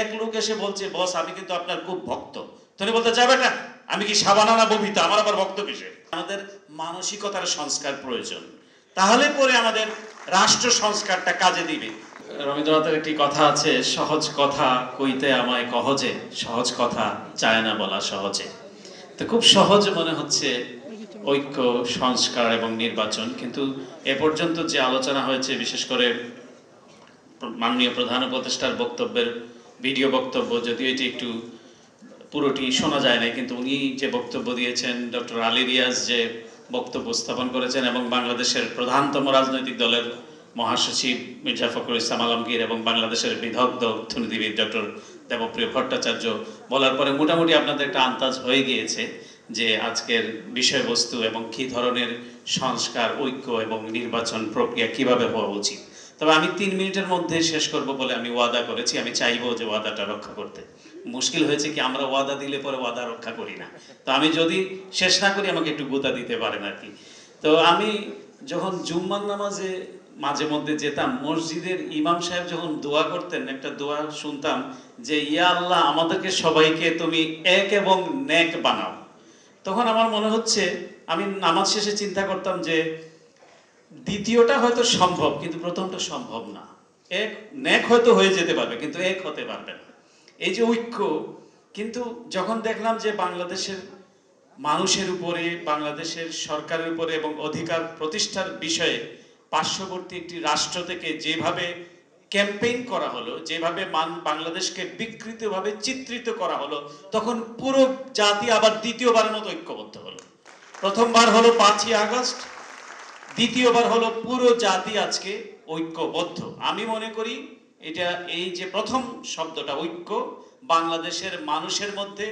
এক লোক এসে বলছে, বস আমি কিন্তু আপনার খুব ভক্ত। তুমি বলতে যাবে না, আমি কি সাবানা না ববিতা, আমার আবার ভক্ত কিসে? আমাদের মানসিকতার সংস্কার প্রয়োজন, তাহলে পরে আমাদের রাষ্ট্র সংস্কারটা কাজে দিবে। রবীন্দ্রনাথের একটি কথা আছে, সহজ কথা কইতে আমায় কহজে, সহজ কথা চায় না বলা সহজে। তো খুব সহজ মনে হচ্ছে ঐক্য, সংস্কার এবং নির্বাচন, কিন্তু এ পর্যন্ত যে আলোচনা হয়েছে, বিশেষ করে মাননীয় প্রধান উপদেষ্টার বক্তব্যের ভিডিও বক্তব্য, যদিও এটি একটু পুরোটি শোনা যায় না, কিন্তু উনি যে বক্তব্য দিয়েছেন, ডক্টর আলী রিয়াজ যে বক্তব্য স্থাপন করেছেন, এবং বাংলাদেশের প্রধানতম রাজনৈতিক দলের মহাসচিব মির্জা ফখরুল ইসলাম আলমগীর এবং বাংলাদেশের বিদগ্ধ অর্থনীতিবিদ ডক্টর দেবপ্রিয় ভট্টাচার্য বলার পরে মোটামুটি আপনাদের একটা আন্দাজ হয়ে গিয়েছে যে আজকের বিষয়বস্তু এবং কী ধরনের সংস্কার, ঐক্য এবং নির্বাচন প্রক্রিয়া কিভাবে হওয়া উচিত। তবে আমি 3 মিনিটের মধ্যে শেষ করব বলে আমি ওয়াদা করেছি। আমি চাইবো যে ওয়াদাটা রক্ষা করতে। মুশকিল হয়েছে কি, আমরা ওয়াদা দিলে পরে ওয়াদা রক্ষা করি না। তো আমি যদি শেষ না করি আমাকে একটু গুতা দিতে পারেন আর কি। তো আমি যখন জুম্মার নামাজে মাঝে মধ্যে যেতাম, মসজিদের ইমাম সাহেব যখন দোয়া করতেন, একটা দোয়া শুনতাম যে ইয়া আল্লাহ আমাদেরকে সবাইকে তুমি এক এবং নেক বানাও। তখন আমার মনে হচ্ছে, আমি নামাজ শেষে চিন্তা করতাম যে দ্বিতীয়টা হয়তো সম্ভব, কিন্তু প্রথমটা সম্ভব না। এক নেক হয়তো হয়ে যেতে পারবে, কিন্তু এক হতে পারবে না। এই যে ঐক্য, কিন্তু যখন দেখলাম যে বাংলাদেশের মানুষের উপরে, বাংলাদেশের সরকারের উপরে এবং অধিকার প্রতিষ্ঠার বিষয়ে পার্শ্ববর্তী একটি রাষ্ট্র থেকে যেভাবে ক্যাম্পেইন করা হলো, যেভাবে বাংলাদেশকে বিকৃতভাবে চিত্রিত করা হলো, তখন পুরো জাতি আবার দ্বিতীয়বারের মতো ঐক্যবদ্ধ হলো। প্রথমবার হলো 5ই আগস্ট, দ্বিতীয়বার হলো পুরো জাতি আজকে ঐক্যবদ্ধ। আমি মনে করি এটা, এই যে প্রথম শব্দটা ঐক্য, বাংলাদেশের মানুষের মধ্যে,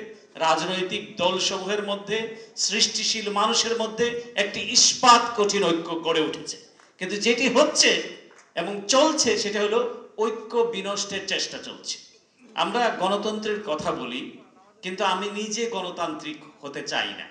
রাজনৈতিক দলসমূহের মধ্যে, সৃষ্টিশীল মানুষের মধ্যে একটি ইস্পাত কঠিন ঐক্য গড়ে উঠেছে। কিন্তু যেটি হচ্ছে এবং চলছে সেটা হলো ঐক্য বিনষ্টের চেষ্টা চলছে। আমরা গণতন্ত্রের কথা বলি, কিন্তু আমি নিজে গণতান্ত্রিক হতে চাই না।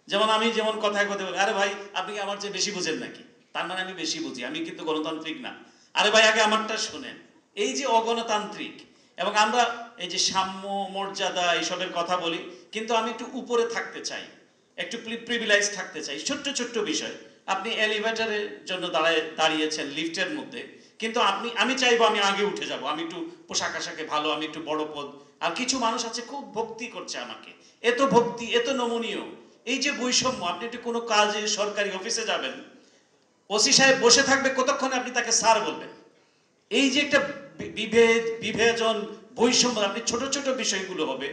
যেমন আমি কথায় বলি, আরে ভাই আপনি কি আমার চেয়ে বেশি বুঝেন নাকি, তার মানে আমি বেশি বুঝি, আমি কিন্তু গণতান্ত্রিক না। আরে ভাই আগে আমারটা শুনেন। এই যে অগণতান্ত্রিক, এবং আমরা এই যে সাম্য, মর্যাদা এইসবের কথা বলি, কিন্তু আমি একটু উপরে থাকতে চাই, একটু প্রিভিলেজ থাকতে চাই। ছোট্ট ছোট্ট বিষয়, আপনি এলিভেটরের জন্য দাঁড়িয়েছেন লিফটের মধ্যে, কিন্তু আমি চাইবো আমি আগে উঠে যাব, আমি একটু পোশাক আশাকে ভালো, আমি একটু বড় পদ। আর কিছু মানুষ আছে খুব ভক্তি করছে আমাকে, এত ভক্তি, এত নমনীয়। এই যে বৈষম্য, আপনি একটু কোনো কাজে সরকারি অফিসে যাবেন, ওসি সাহেব বসে থাকবে, কতক্ষণে আপনি তাকে স্যার বলবেন। এই যে একটা বিভেজন, বৈষম্য, আপনি ছোট ছোট বিষয়গুলো হবে,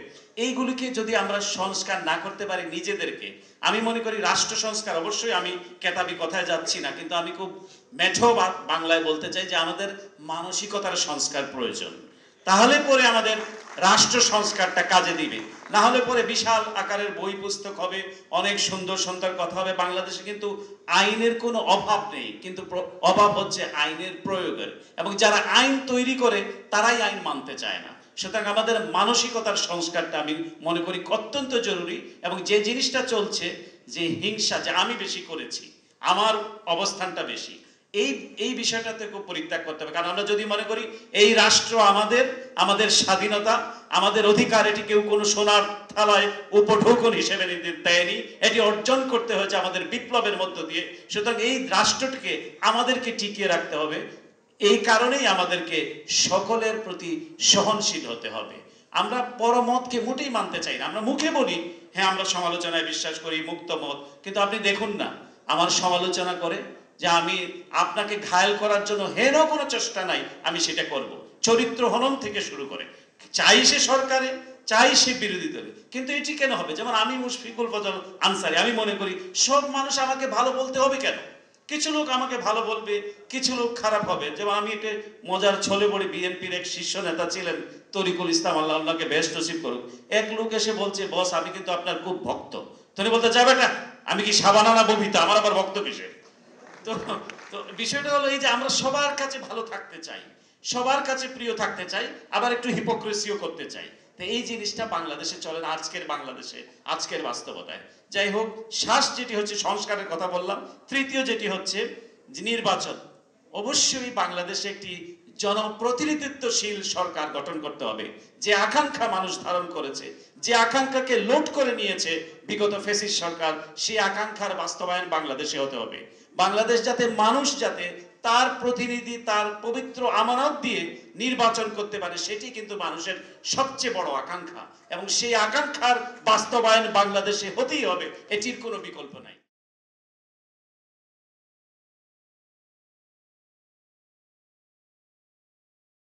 এইগুলিকে যদি আমরা সংস্কার না করতে পারি নিজেদেরকে, আমি মনে করি রাষ্ট্র সংস্কার, অবশ্যই আমি কেতাবি কথায় যাচ্ছি না, কিন্তু আমি খুব মেঠো বাংলায় বলতে চাই যে আমাদের মানসিকতার সংস্কার প্রয়োজন, তাহলে পরে আমাদের রাষ্ট্র সংস্কারটা কাজে দিবে। না হলে পরে বিশাল আকারের বই পুস্তক হবে, অনেক সুন্দর সুন্দর কথা হবে। বাংলাদেশে কিন্তু আইনের কোনো অভাব নেই, কিন্তু অভাব হচ্ছে আইনের প্রয়োগের, এবং যারা আইন তৈরি করে তারাই আইন মানতে চায় না। সুতরাং আমাদের মানসিকতার সংস্কারটা আমি মনে করি অত্যন্ত জরুরি। এবং যে জিনিসটা চলছে, যে হিংসা, যে আমি বেশি করেছি, আমার অবস্থানটা বেশি, এই বিষয়টাতে খুব পরিত্যাগ করতে হবে। কারণ আমরা যদি মনে করি এই রাষ্ট্র আমাদের স্বাধীনতা, আমাদের অধিকার, এটি কেউ কোনো সোনার থালায় উপঢৌকন হিসেবে দেয়নি, এটি অর্জন করতে হয়েছে আমাদের বিপ্লবের মধ্য দিয়ে। সুতরাং এই রাষ্ট্রটিকে আমাদেরকে টিকিয়ে রাখতে হবে। এই কারণেই আমাদেরকে সকলের প্রতি সহনশীল হতে হবে। আমরা পরমতকে মোটেই মানতে চাই না। আমরা মুখে বলি হ্যাঁ আমরা সমালোচনায় বিশ্বাস করি, মুক্ত মত, কিন্তু আপনি দেখুন না, আমার সমালোচনা করে যে আমি আপনাকে ঘায়েল করার জন্য হেন কোনো চেষ্টা নাই, আমি সেটা করব। চরিত্র হনন থেকে শুরু করে, চাই সে সরকারে, চাই সে বিরোধী দলে। কিন্তু এটি কেন হবে? যেমন আমি মুশফিকুল ফজল আনসারী, আমি মনে করি সব মানুষ আমাকে ভালো বলতে হবে কেন? কিছু লোক আমাকে ভালো বলবে, কিছু লোক খারাপ হবে। যেমন আমি একটা মজার ছলে পড়ি, বিএনপির এক শীর্ষ নেতা ছিলেন তরিকুল ইসলাম, আল্লাহ আল্লাহকে বেশ নসিব করুক, এক লোক এসে বলছে, বস আমি কিন্তু আপনার খুব ভক্ত। তুমি বলতে যাবে না, আমি কি সাবানা না ববিতা, আমার আবার ভক্ত কিসের? তো বিষয়টা হলো এই যে আমরা সবার কাছে ভালো থাকতে চাই, সবার কাছে প্রিয় থাকতে চাই, আবার একটু হিপোক্রেসিও করতে চাই। তো এই জিনিসটা বাংলাদেশে চলে না, আজকের বাংলাদেশে, আজকের বাস্তবতায়। যাই হোক, যেটি হচ্ছে সংস্কারের কথা বললাম। তৃতীয় যেটি হচ্ছে নির্বাচন। অবশ্যই বাংলাদেশে একটি জনপ্রতিনিধিত্বশীল সরকার গঠন করতে হবে। যে আকাঙ্ক্ষা মানুষ ধারণ করেছে, যে আকাঙ্ক্ষাকে লোড করে নিয়েছে বিগত ফ্যাসিস্ট সরকার, সেই আকাঙ্ক্ষার বাস্তবায়ন বাংলাদেশে হতে হবে। বাংলাদেশ যাতে মানুষ যাতে তার প্রতিনিধি, তার পবিত্র আমানত দিয়ে নির্বাচন করতে পারে, সেটি কিন্তু মানুষের সবচেয়ে বড় আকাঙ্ক্ষা, এবং সেই আকাঙ্ক্ষার বাস্তবায়ন বাংলাদেশে হতেই হবে, এটির কোনো বিকল্প নাই।